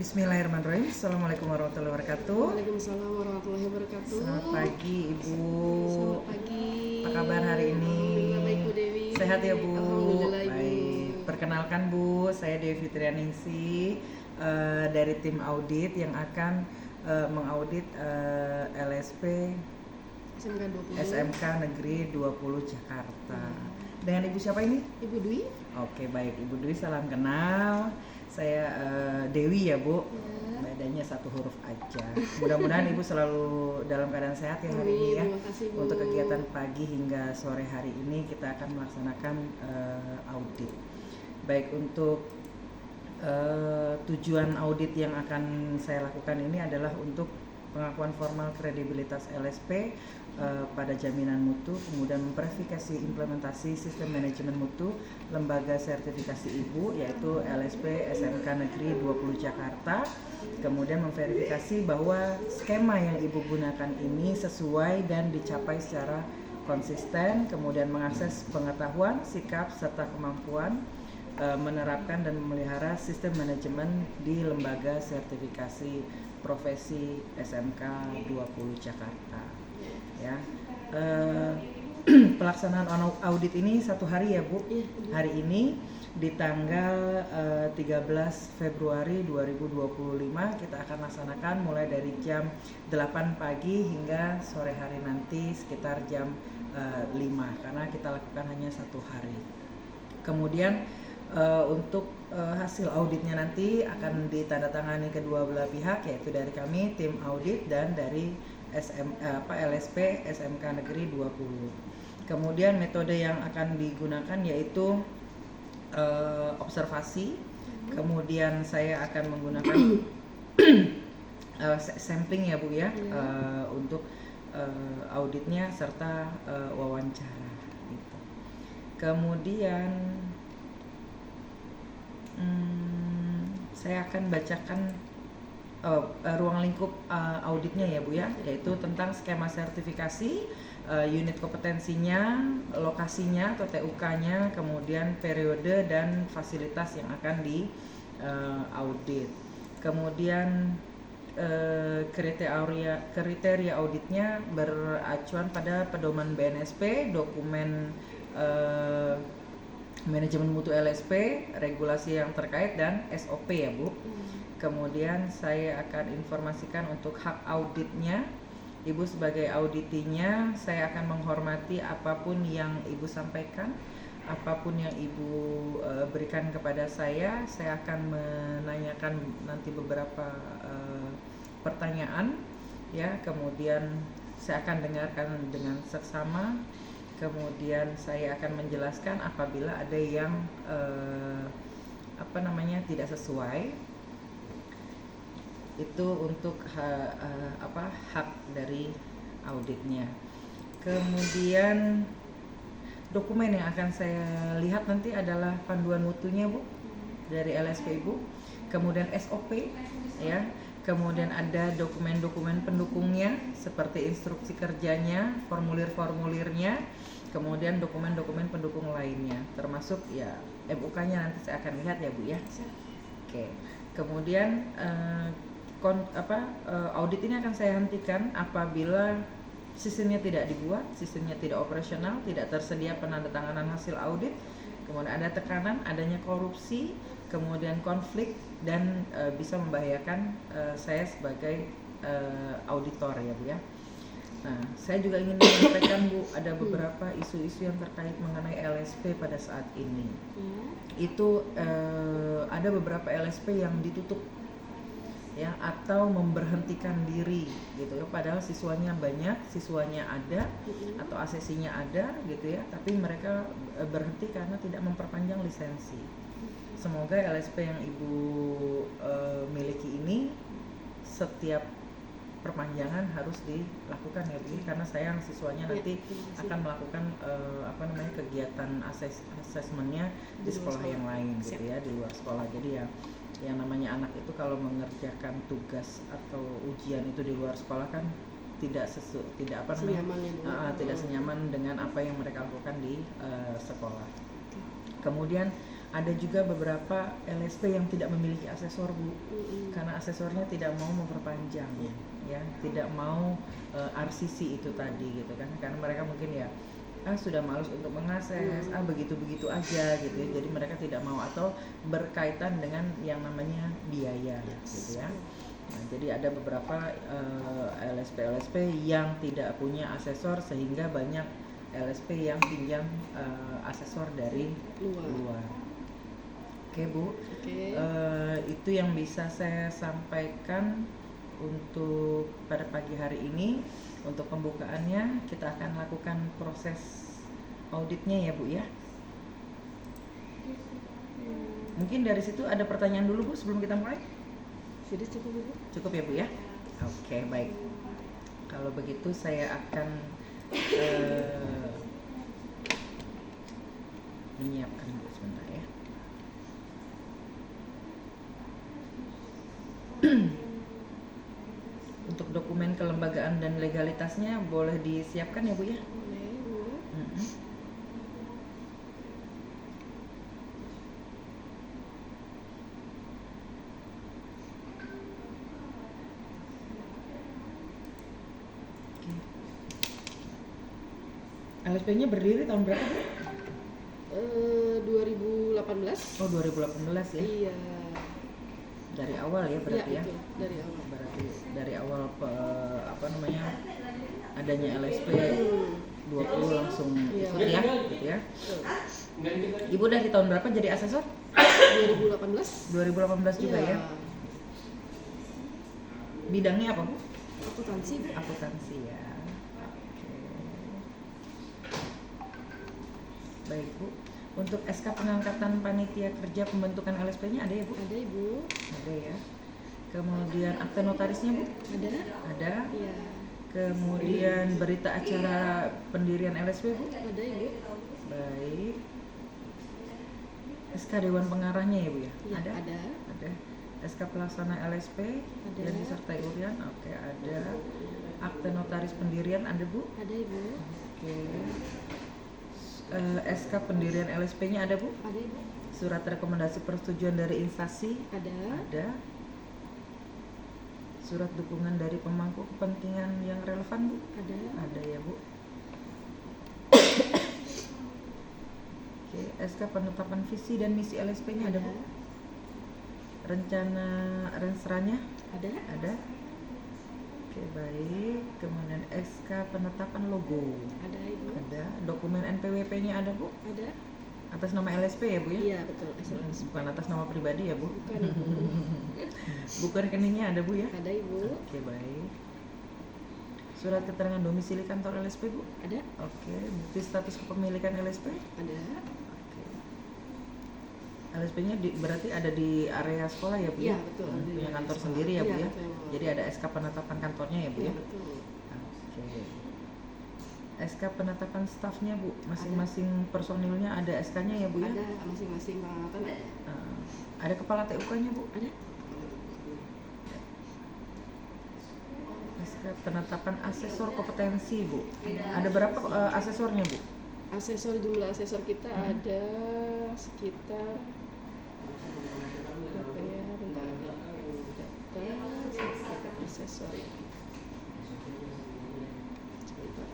Bismillahirrahmanirrahim. Assalamualaikum warahmatullahi wabarakatuh. Waalaikumsalam warahmatullahi wabarakatuh. Selamat pagi Ibu. Selamat pagi. Apa kabar hari ini? Alhamdulillah baik Bu Dewi. Sehat ya Bu? Alhamdulillah Ibu. Baik. Perkenalkan Bu, saya Dewi Fitrianingsih dari tim audit yang akan mengaudit LSP SMK 20. SMK Negeri 20 Jakarta. Dengan Ibu siapa ini? Ibu Dwi. Oke baik, Ibu Dwi salam kenal. Saya Dewi ya Bu. Ya. Bedanya satu huruf aja. Mudah-mudahan Ibu selalu dalam keadaan sehat ya hari ini ya. Terima kasih Bu. Untuk kegiatan pagi hingga sore hari ini kita akan melaksanakan audit. Baik, untuk tujuan audit yang akan saya lakukan ini adalah untuk pengakuan formal kredibilitas LSP pada jaminan mutu, kemudian memverifikasi implementasi sistem manajemen mutu lembaga sertifikasi Ibu yaitu LSP SMK Negeri 20 Jakarta, kemudian memverifikasi bahwa skema yang Ibu gunakan ini sesuai dan dicapai secara konsisten, kemudian mengakses pengetahuan, sikap, serta kemampuan menerapkan dan memelihara sistem manajemen di lembaga sertifikasi profesi SMK 20 Jakarta ya. Pelaksanaan audit ini 1 hari ya Bu. Iya, Hari ini di tanggal 13 Februari 2025 kita akan laksanakan mulai dari jam 8 pagi hingga sore hari nanti sekitar jam 5 karena kita lakukan hanya 1 hari. Kemudian untuk hasil auditnya nanti akan ditandatangani kedua belah pihak, yaitu dari kami tim audit dan dari LSP SMK Negeri 20. Kemudian metode yang akan digunakan yaitu observasi. Kemudian saya akan menggunakan sampling ya Bu ya, untuk auditnya serta wawancara gitu. Kemudian saya akan bacakan ruang lingkup auditnya ya Bu ya, yaitu tentang skema sertifikasi, unit kompetensinya, lokasinya atau TUK-nya, kemudian periode dan fasilitas yang akan di audit. Kemudian kriteria auditnya beracuan pada pedoman BNSP, dokumen manajemen mutu LSP, regulasi yang terkait dan SOP ya Bu. Kemudian saya akan informasikan untuk hak auditnya. Ibu sebagai auditinya, saya akan menghormati apapun yang Ibu sampaikan, apapun yang Ibu berikan kepada saya akan menanyakan nanti beberapa pertanyaan ya. Kemudian saya akan dengarkan dengan seksama. Kemudian saya akan menjelaskan apabila ada yang tidak sesuai. Itu untuk hak dari auditnya. Kemudian dokumen yang akan saya lihat nanti adalah panduan mutunya Bu dari LSP Ibu. Kemudian SOP ya. Kemudian ada dokumen-dokumen pendukungnya seperti instruksi kerjanya, formulir-formulirnya, kemudian dokumen-dokumen pendukung lainnya, termasuk ya MUK-nya nanti saya akan lihat ya Bu ya. Oke. Kemudian audit ini akan saya hentikan apabila sistemnya tidak dibuat, sistemnya tidak operasional, tidak tersedia penandatanganan hasil audit, kemudian ada tekanan, adanya korupsi, kemudian konflik dan bisa membahayakan saya sebagai auditor ya Bu ya. Nah, saya juga ingin menyampaikan Bu, ada beberapa isu-isu yang terkait mengenai LSP pada saat ini. Itu ada beberapa LSP yang ditutup ya, atau memberhentikan diri gitu ya, padahal siswanya banyak, siswanya ada atau asesinya ada gitu ya, tapi mereka berhenti karena tidak memperpanjang lisensi. Semoga LSP yang Ibu miliki ini setiap perpanjangan harus dilakukan ya Bu, karena sayang siswanya nanti akan melakukan kegiatan asesmennya di sekolah yang lain gitu ya, di luar sekolah. Jadi ya yang namanya anak itu kalau mengerjakan tugas atau ujian itu di luar sekolah kan tidak senyaman dengan apa yang mereka lakukan di sekolah. Kemudian Ada juga beberapa LSP yang tidak memiliki asesor, Bu, karena asesornya tidak mau memperpanjang, ya, tidak mau RCC itu tadi gitu kan, karena mereka mungkin ya sudah malas untuk mengakses, begitu-begitu aja gitu ya, jadi mereka tidak mau atau berkaitan dengan yang namanya biaya gitu ya. Nah, jadi ada beberapa LSP yang tidak punya asesor sehingga banyak LSP yang pinjam asesor dari luar. Oke, Bu. Oke. Itu yang bisa saya sampaikan untuk pada pagi hari ini. Untuk pembukaannya kita akan lakukan proses auditnya ya, Bu ya. Mungkin dari situ ada pertanyaan dulu, Bu, sebelum kita mulai? Sudah cukup, Bu? Cukup ya, Bu ya? Oke, baik. Kalau begitu saya akan menyiapkan, Bu, sebentar ya. Untuk dokumen kelembagaan dan legalitasnya boleh disiapkan ya, Bu ya? Boleh, Bu. LSP-nya berdiri tahun berapa, Bu? 2018. Oh, 2018 ya. Iya. Dari awal ya berarti Iya, ya. betul. Dari awal. Berarti dari awal adanya LSP 20 langsung ikut ya, gitu ya. Ibu dari tahun berapa jadi asesor? 2018. 2018 juga ya. Bidangnya apa, Bu? Akuntansi, Bu. Akuntansi ya. Oke. Baik, Bu. Untuk SK pengangkatan panitia kerja pembentukan LSP-nya ada ya, Bu? Ada, Ibu. Ada ya. Kemudian akte notarisnya, Bu? Ada? Ada. Iya. Kemudian berita acara pendirian LSP, Bu? Ada, Ibu. Baik. SK Dewan Pengarahnya ya, Bu ya? Iya, Ada? ada. Ada. SK Pelaksana LSP Ada. dan disertai urian. Oke, ada. Akte notaris pendirian ada, Bu? Ada, Ibu. Oke. SK pendirian LSP-nya ada, Bu? Ada, Ibu. Surat rekomendasi persetujuan dari instansi Ada. ada. Surat dukungan dari pemangku kepentingan yang relevan, Bu? Ada. Ada ya, Bu. Oke, SK penetapan visi dan misi LSP-nya ada, Bu? Rencana rensranya Ada. ada. Oke, baik. Kemudian SK penetapan logo Ada, Ibu. ada. Dokumen NPWP-nya ada, Bu? Ada. Atas nama LSP ya, Bu ya? Iya, betul. Excellence. Bukan atas nama pribadi ya, Bu? Bukan, Ibu. Buku rekeningnya ada, Bu ya? Ada, Ibu. Oke, baik. Surat keterangan domisili kantor LSP, Bu? Ada. Oke, bukti status kepemilikan LSP? Ada. Oke. LSP-nya berarti ada di area sekolah ya, Bu? Iya, ya? betul. Hmm, Ada di punya area kantor sekolah. sendiri ya, Bu Iya, ya? betul. Jadi ada SK penetapan kantornya ya, Bu Iya, ya? betul. Oke. SK penetapan stafnya, Bu? Masing-masing personilnya ada SK-nya ya, Bu ya? Ada masing-masing pengangkatan ada. Ada kepala TUK-nya, Bu? Ada. SK penetapan asesor kompetensi, Bu? Ada berapa asesornya, Bu? Jumlah asesor kita ada sekitar berapa ya? Bentar. Data asesor. Sebentar.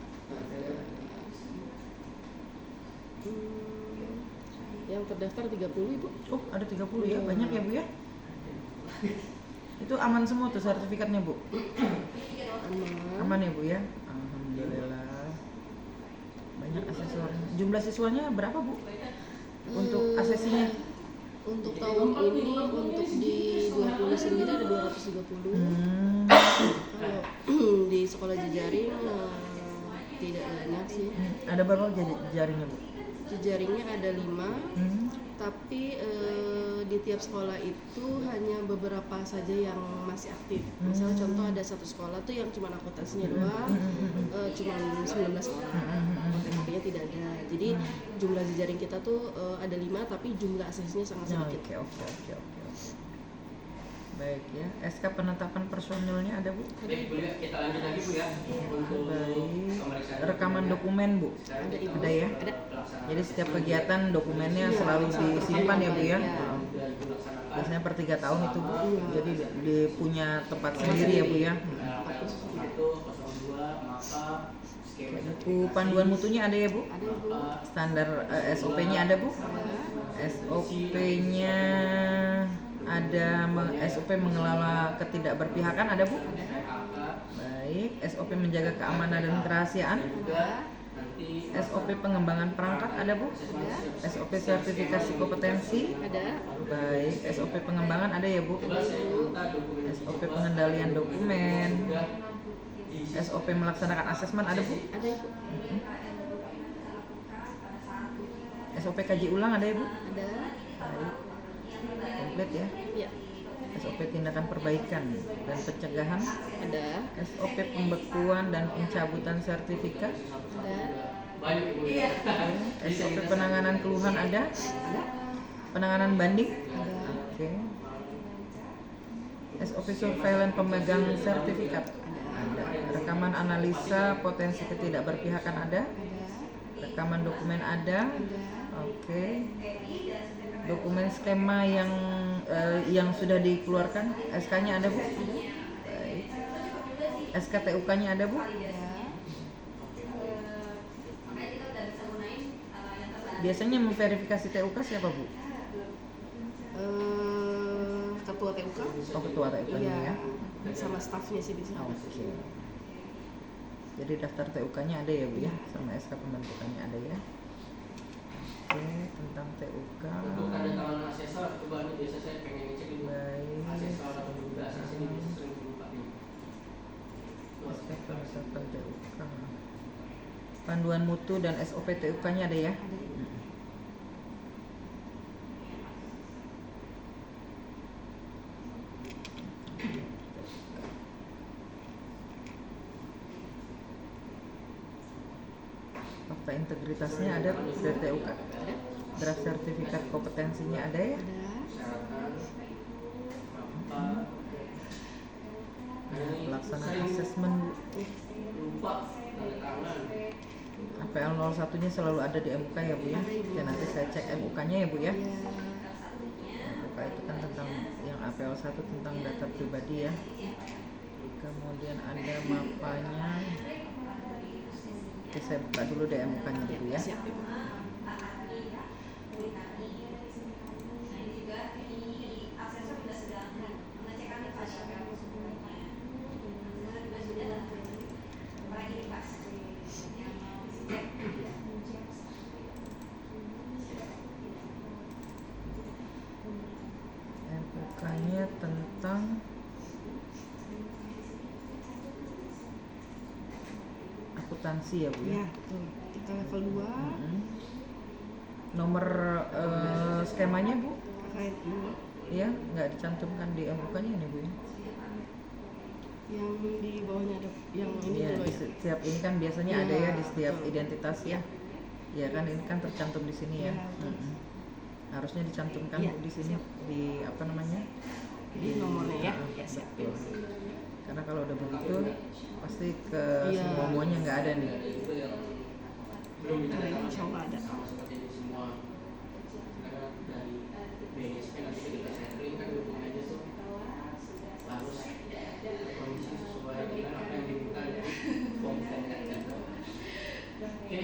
Ada yang terdaftar 30, Ibu. Oh, ada 30 ya? Banyak ya, Bu ya? Itu aman semua tuh sertifikatnya, Bu? Aman ya, Bu ya? Alhamdulillah. Banyak asesor. Jumlah siswanya berapa, Bu? Untuk asesinya? Untuk tahun ini untuk di 20 sendiri ada 230. Kalau di sekolah jejaring tidak banyak sih. Ada berapa jaringnya, Bu? Jejaringnya ada 5, tapi di tiap sekolah itu hanya beberapa saja yang masih aktif. Misalnya contoh ada satu sekolah tuh yang cuma akuntansinya doang, cuma 19 orang, TKP-nya tidak ada. Jadi jumlah jejaring kita tuh ada 5, tapi jumlah asesnya sangat sedikit. Oke. Baik ya. SK penetapan personilnya ada Bu? Baik Bu ya, kita lanjut lagi Bu ya untuk Baik. pemeriksaan Rekaman dokumen Bu? Ada Ibu. Ada ya? Ada. Jadi setiap kegiatan dokumennya Iya, selalu selalu disimpan ya Bu ya? Iya. Biasanya per 3 tahun itu Bu. Iya. Jadi dia punya tempat sendiri ya Bu ya? Buku panduan mutunya ada ya Bu? Ada Ibu. Standar SOP-nya ada Bu? Ada. SOP-nya ada SOP mengelola ketidakberpihakan ada Bu? Baik. SOP menjaga keamanan dan kerahasiaan. Ada. SOP pengembangan perangkat ada Bu? Ada. SOP sertifikasi kompetensi. Ada. Baik. SOP pengembangan ada ya Bu? SOP pengendalian dokumen. SOP melaksanakan asesmen ada Bu? Ada Ibu. SOP kaji ulang ada ya Bu? Ada. Baik. Komplit ya. Iya. SOP tindakan perbaikan dan pencegahan. Ada. SOP pembekuan dan pencabutan sertifikat. Ada. SOP penanganan keluhan ada. Ada. Penanganan banding. Ada. Oke. SOP surveillance pemegang sertifikat ada. Rekaman analisa potensi ketidakberpihakan ada. Rekaman dokumen ada. Oke. Dokumen skema yang sudah dikeluarkan SK-nya ada Bu? Baik. SKTUK-nya ada Bu? Biasanya memverifikasi TUK siapa Bu? Ketua TUK. Oh, ketua TUK-nya Iya. ya. Sama stafnya sih bisa. Oke. Jadi daftar TUK-nya ada ya Bu ya, sama SK pembentukannya ada ya. Oke, tentang TUK. Untuk tanda tangan asesor, coba nih biasa saya pengen ngecek dulu. Baik. Asesor atau juga asesor ini bisa sering lupa nih. SK penetapan TUK. Panduan mutu dan SOP TUK-nya ada ya? Ada Ibu. Fakta integritasnya ada dari TUK. Ada. Draft sertifikat kompetensinya ada ya? Ada. Persyaratan apa? Pelaksanaan asesmen Bu. Lupa tanda tangan. APL 01-nya selalu ada di MUK ya Bu ya? Ada, Ibu. Oke, nanti saya cek MUK-nya ya Bu ya? Iya. MUK itu kan tentang yang APL 1 tentang data pribadi ya. Kemudian ada mapanya. Oke, saya buka dulu deh MUK-nya dulu ya. Siap Ibu. MUK-nya tentang akuntansi ya Bu ya? Iya, betul. Kita level 2. Mm-mm. Nomor skemanya Bu? KKNI Iya, nggak dicantumkan di MUK-nya ini Bu ya? yang di bawahnya ada yang ini Iya, dulu di ya. setiap ini kan biasanya Iya, ada ya di setiap betul. identitas ya. Iya kan ini kan tercantum di sini ya. Iya, betul. Mm-mm. Harusnya dicantumkan Iya, Bu di sini siap. di apa namanya? Di nomornya ya. Ah, Ya, siap. betul. Karena kalau udah begitu pasti ke Iya. semuanya nggak ada nih. Belum Ada, ditanda insya Allah ada. sama seperti ini semua. Karena dari BSP nanti ketika sharing kan dokumennya tuh harus kondisi sesuai dengan apa yang diminta dari form-formnya. Oke,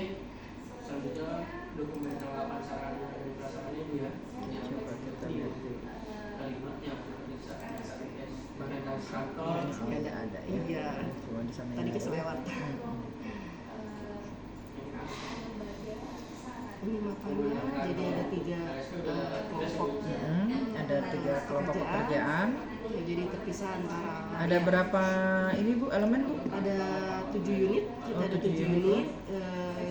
selanjutnya dokumen tanggapan sarana dan prasarana Bu ya. Yang Coba kita lihat dulu. kalimatnya bisa SATS Bahan kantor. Oh, ada ya. Iya. Cuma di sana Tadi yang ada. keselewat. Ini mapanya jadi ada 3 kelompok. Ada 3 kelompok pekerjaan. Ya, jadi terpisah antara Ada berapa ini Bu elemen Bu? ada 7 unit, kita Oh, ada 7 7 unit. unit.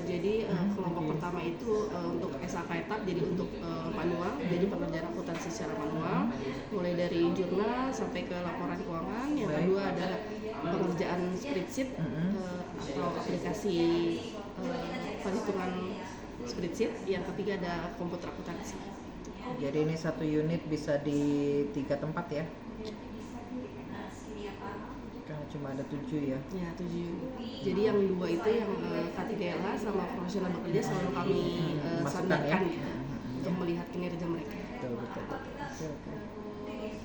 Jadi kelompok pertama itu untuk SAK etap, jadi untuk manual, jadi pengerjaan akuntansi secara manual, mulai dari jurnal sampai ke laporan keuangan. Yang Baik. kedua ada pengerjaan spreadsheet atau aplikasi perhitungan spreadsheet. Yang ketiga ada komputer akuntansi. Jadi ini satu unit bisa di 3 tempat ya? Karena cuma ada 7 ya. Ya 7 unit. Jadi yang 2 itu yang K3LH sama profesional bekerja selalu kami Masukkan ya. sandarkan gitu, untuk melihat kinerja mereka. Betul. Oke.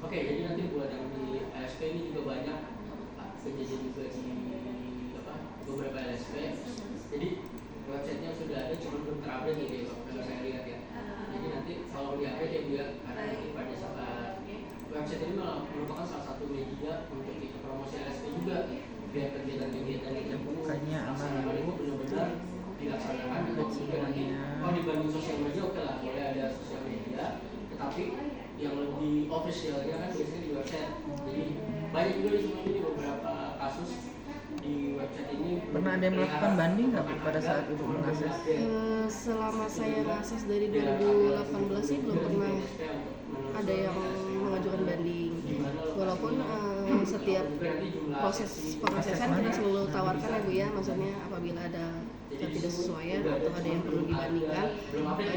Oke, jadi nanti buat yang di LSP ini juga banyak kejadian juga di beberapa LSP. Jadi websitenya sudah ada, cuma belum terupdate gitu ya, kalau saya lihat ya. Jadi nanti kalau di-update ya biar karena nanti pada saat website ini merupakan salah satu media untuk ikut promosi LSP juga, biar kegiatan-kegiatan yang Bukannya aman ya, Bu. benar-benar dilaksanakan. Atau mungkin nanti kalau dibanding sosial media oke lah, boleh ada sosial media, tetapi yang lebih officialnya kan biasanya di website. Jadi banyak juga di beberapa kasus di website ini. Pernah ada yang melakukan banding nggak Bu pada saat Ibu mengakses? Selama saya ngakses dari 2018 sih belum pernah ada yang mengajukan banding. Walaupun setiap proses pengaksesan kita selalu tawarkan ya Bu ya, maksudnya apabila ada ketidaksesuaian atau ada yang perlu dibandingkan,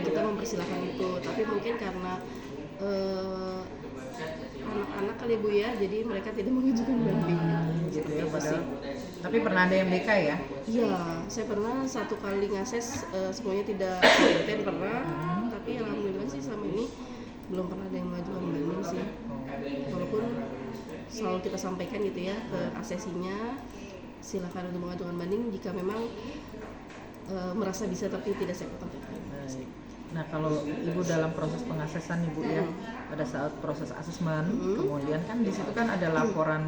kita mempersilahkan itu. Tapi mungkin karena anak-anak kali Bu ya, jadi mereka tidak mengajukan banding Gitu ya, padahal. Tapi pernah ada yang BK ya? Iya, saya pernah 1 kali ngakses semuanya tidak kompeten pernah, tapi alhamdulillah sih selama ini belum pernah ada yang mengajukan banding sih. Walaupun selalu kita sampaikan gitu ya ke asesinya, silakan untuk mengajukan banding jika memang merasa bisa tapi tidak saya kompeten. Baik. Nah, kalau Ibu dalam proses pengaksesan Ibu ya, pada saat proses asesmen, kemudian kan di situ kan ada laporan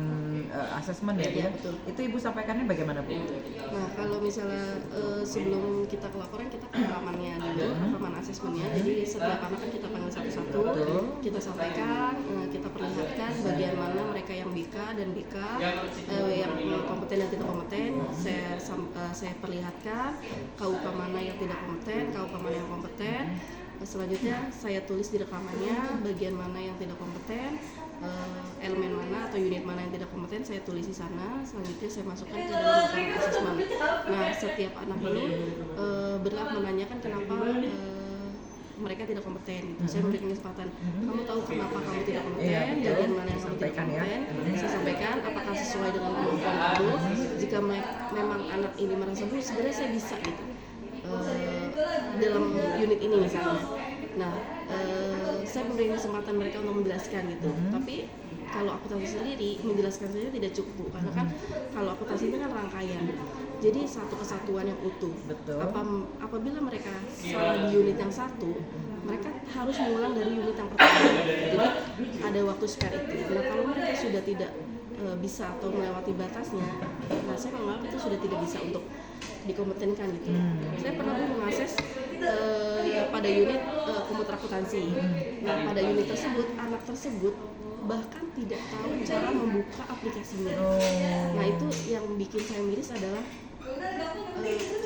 asesmen ya, Bu ya? Betul. Itu Ibu sampaikannya bagaimana, Bu? Nah, kalau misalnya sebelum kita ke laporan, kita ke rekamannya dulu, rekaman asesmennya. Jadi setiap anak kan kita panggil satu-satu, kita sampaikan, kita perlihatkan bagian mana mereka yang BK dan BK, yang kompeten dan tidak kompeten. Saya perlihatkan KUK mana yang tidak kompeten, KUK mana yang kompeten. Selanjutnya saya tulis di rekamannya bagian mana yang tidak kompeten, elemen mana atau unit mana yang tidak kompeten saya tulis di sana. Selanjutnya saya masukkan ke dalam rekaman asesmen. Nah, setiap anak ini berhak menanyakan kenapa mereka tidak kompeten gitu. Saya memberikan kesempatan, kamu tahu kenapa kamu tidak kompeten, bagian mana yang kamu tidak kompeten, saya sampaikan apakah sesuai dengan kemampuan kamu. Jika memang anak ini merasa bahwa sebenarnya saya bisa gitu dalam unit ini misalnya. Nah, saya memberikan kesempatan mereka untuk menjelaskan gitu. Tapi kalau akuntansi sendiri menjelaskan saja tidak cukup, karena kan kalau akuntansi itu kan rangkaian. Jadi satu kesatuan yang utuh. Betul. Apabila mereka salah di unit yang satu, mereka harus mengulang dari unit yang pertama. Jadi ada waktu spare itu. Nah, kalau mereka sudah tidak bisa atau melewati batasnya, nah saya menganggap itu sudah tidak bisa untuk dikompetenkan gitu. Saya pernah mengakses pada unit komputer akuntansi. Nah, pada unit tersebut anak tersebut bahkan tidak tahu cara membuka aplikasinya. Nah, itu yang bikin saya miris adalah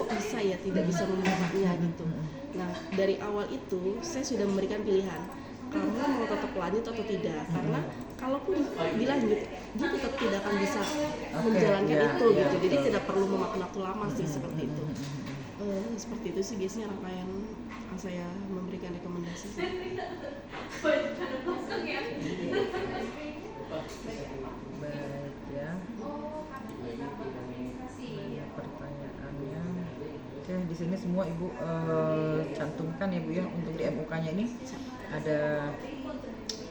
kok bisa ya tidak bisa membukanya gitu. Nah, dari awal itu saya sudah memberikan pilihan, kamu mau tetap lanjut atau tidak, karena kalaupun dilanjut dia tetap tidak akan bisa menjalankan itu gitu. Jadi tidak perlu memakan waktu lama sih seperti itu. Seperti itu sih biasanya rangkaian yang saya memberikan rekomendasi sih. Baik ya. Pertanyaannya. Oke, di sini semua Ibu cantumkan ya Bu ya, untuk di MUK-nya ini ada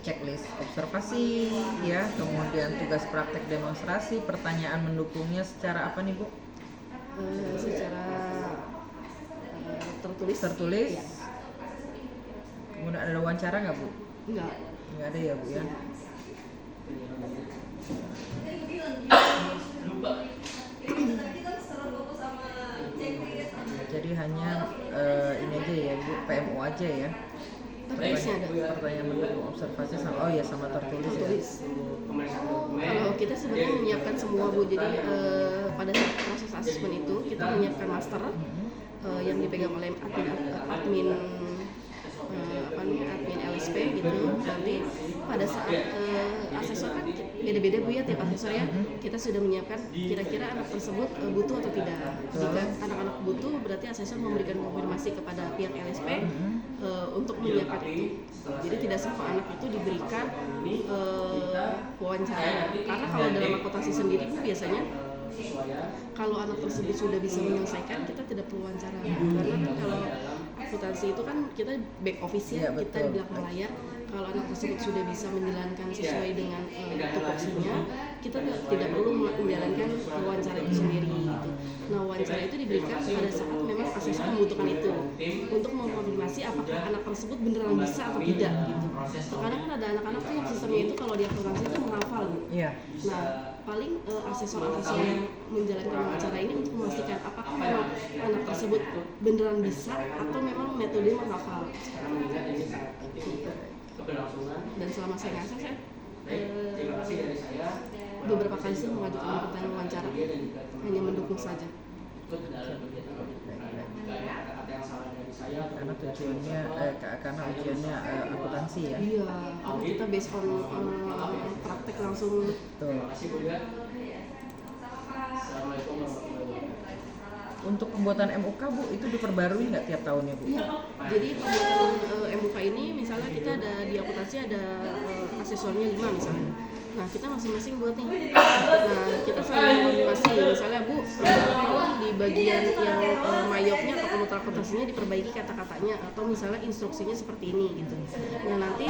checklist observasi ya, kemudian tugas praktek demonstrasi, pertanyaan mendukungnya secara apa nih Bu? Secara tertulis. Ya. Kemudian ada wawancara nggak Bu? Enggak ada ya Bu ya. Jadi hanya ini aja ya Bu, PMO aja ya. Pertanyaan mendukung observasi sama sama tertulis. Kalau kita sebenarnya menyiapkan semua Bu, jadi pada saat proses asesmen itu kita menyiapkan master yang dipegang oleh admin admin LSP gitu. Nanti pada saat asesor kan beda-beda Bu ya tiap asesor ya. Kita sudah menyiapkan kira-kira anak tersebut butuh atau tidak. Jika anak-anak butuh berarti asesor memberikan konfirmasi kepada pihak LSP untuk menyiapkan itu. Jadi tidak semua anak itu diberikan wawancara. Karena kalau dalam akuntansi sendiri Bu biasanya kalau anak tersebut sudah bisa menyelesaikan kita tidak perlu wawancara. Karena kan kalau akuntansi itu kan kita back office ya, kita di belakang layar. Kalau anak tersebut sudah bisa menjalankan sesuai dengan tupoksinya, kita tidak perlu menjalankan wawancara itu sendiri gitu. Nah wawancara itu diberikan pada saat memang asesor membutuhkan itu untuk mengkonfirmasi apakah anak tersebut beneran bisa atau tidak gitu. Terkadang kan ada anak-anak tuh yang sistemnya itu kalau di akuntansi itu menghafal gitu. Nah paling asesor-asesor yang menjalankan wawancara ini untuk memastikan apakah memang anak tersebut beneran bisa atau memang metode menghafal. Dan selama saya ngasih saya beberapa kali sih mengajukan pertanyaan wawancara, hanya mendukung saja. Karena tujuannya karena ujiannya akuntansi ya. Iya, kalau kita based on praktek langsung. Untuk pembuatan MUK Bu itu diperbarui nggak tiap tahunnya Bu? Iya. Jadi pembuatan MUK ini misalnya kita ada di akuntansi ada asesornya 5 misalnya. Nah kita masing-masing buat nih. Nah kita saling konfirmasi misalnya Bu di bagian yang mayopnya atau komuter akuntansinya diperbaiki kata-katanya atau misalnya instruksinya seperti ini gitu. Nah nanti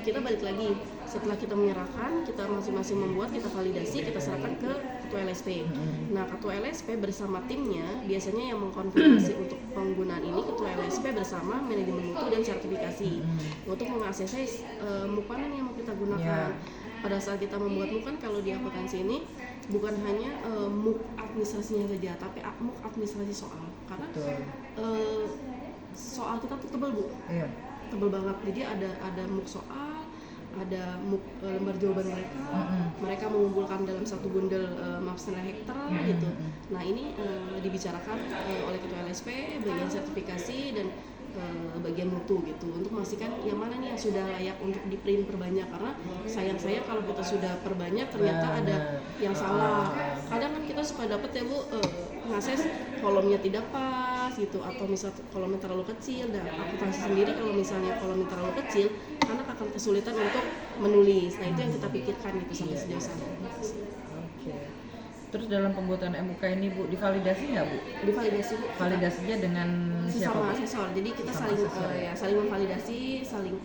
kita balik lagi setelah kita menyerahkan kita masing-masing membuat kita validasi kita serahkan ke ketua LSP. Nah ketua LSP bersama timnya biasanya yang mengkonfirmasi untuk penggunaan ini ketua LSP bersama manajemen mutu dan sertifikasi untuk mengakses MUK mana nih yang mau kita gunakan. Pada saat kita membuat MUK kan kalau di akuntansi ini bukan hanya MUK administrasinya saja tapi MUK administrasi soal karena soal kita tuh tebal Bu, tebal banget. Jadi ada MUK soal, ada MUK lembar jawaban mereka mengumpulkan dalam satu bundel map setengah hektar gitu. Nah ini dibicarakan oleh ketua LSP, bagian sertifikasi dan bagian mutu gitu untuk memastikan yang mana nih yang sudah layak untuk di print perbanyak karena sayang kalau kita sudah perbanyak ternyata ada yang salah. Kadang kan kita suka dapat ya Bu ngakses kolomnya tidak pas gitu atau misal kolomnya terlalu kecil. Dan akuntansi sendiri kalau misalnya kolomnya terlalu kecil anak akan kesulitan untuk menulis. Nah itu yang kita pikirkan gitu sampai sejauh sana. Terus dalam pembuatan MUK ini Bu divalidasi nggak Bu? Divalidasi Bu. Validasinya dengan siapa? Sesama asesor. Jadi kita saling memvalidasi, saling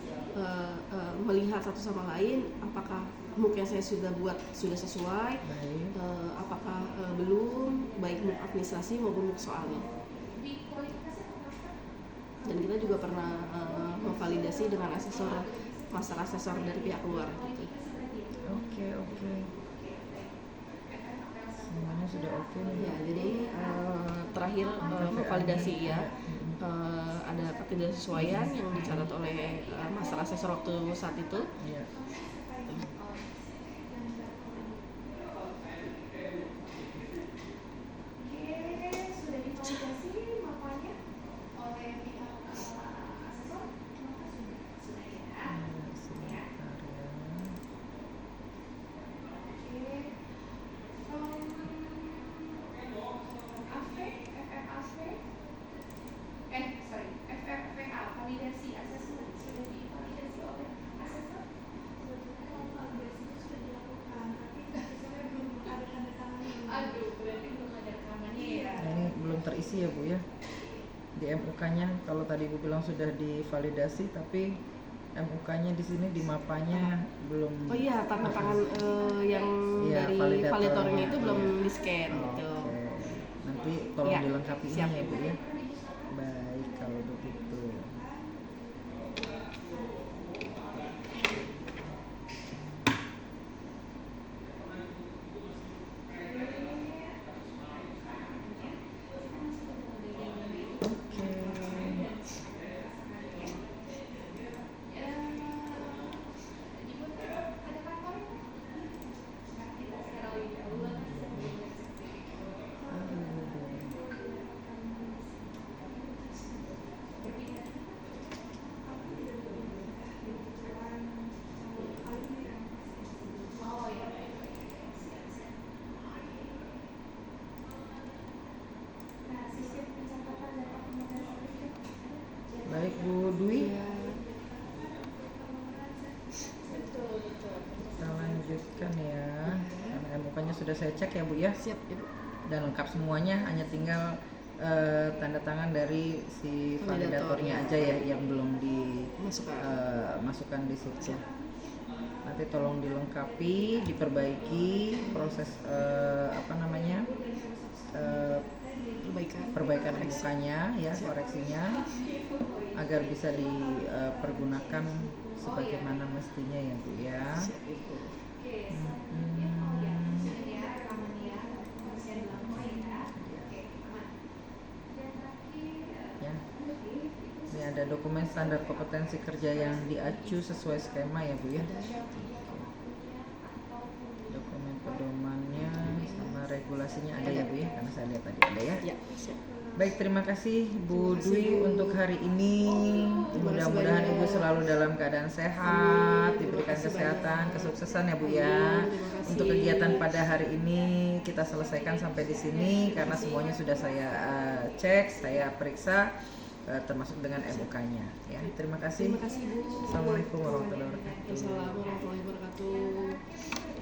melihat satu sama lain apakah MUK yang saya sudah buat sudah sesuai, apakah belum, baik MUK administrasi maupun MUK soalnya. Dan kita juga pernah memvalidasi dengan master asesor dari pihak luar. Gitu. Oke. Semuanya sudah oke nih. Ya, jadi terakhir memvalidasi ya. Ada ketidaksesuaian yang dicatat oleh master asesor waktu saat itu. Terisi ya Bu ya di MUK-nya. Kalau tadi Bu bilang sudah divalidasi tapi MUK-nya di sini di mapanya belum. Oh iya, tanda tangan yang dari validatornya itu belum di scan gitu. Nanti tolong dilengkapi ya Bu ya. Baik kalau begitu. sudah saya cek ya Bu ya, Siap Ibu. dan lengkap semuanya, hanya tinggal tanda tangan dari si validatornya aja ya yang belum dimasukkan di situ. Nanti tolong dilengkapi, diperbaiki proses perbaikan mukanya ya, koreksinya agar bisa dipergunakan sebagaimana mestinya ya Bu ya. Siap Ibu. Ya. Ini ada dokumen standar kompetensi kerja yang diacu sesuai skema ya Bu ya. Dokumen pedomannya sama regulasinya ada ya Bu ya, karena saya lihat tadi ada ya. Ya, siap. Baik, terima kasih Bu Dwi untuk hari ini. Mudah-mudahan Ibu selalu dalam keadaan sehat, diberikan kesehatan, kesuksesan ya Bu ya. Untuk kegiatan pada hari ini kita selesaikan sampai di sini karena semuanya sudah saya cek, saya periksa, termasuk dengan MUK-nya. Ya, terima kasih. Terima kasih Bu. Assalamualaikum warahmatullahi wabarakatuh. Assalamualaikum warahmatullahi wabarakatuh.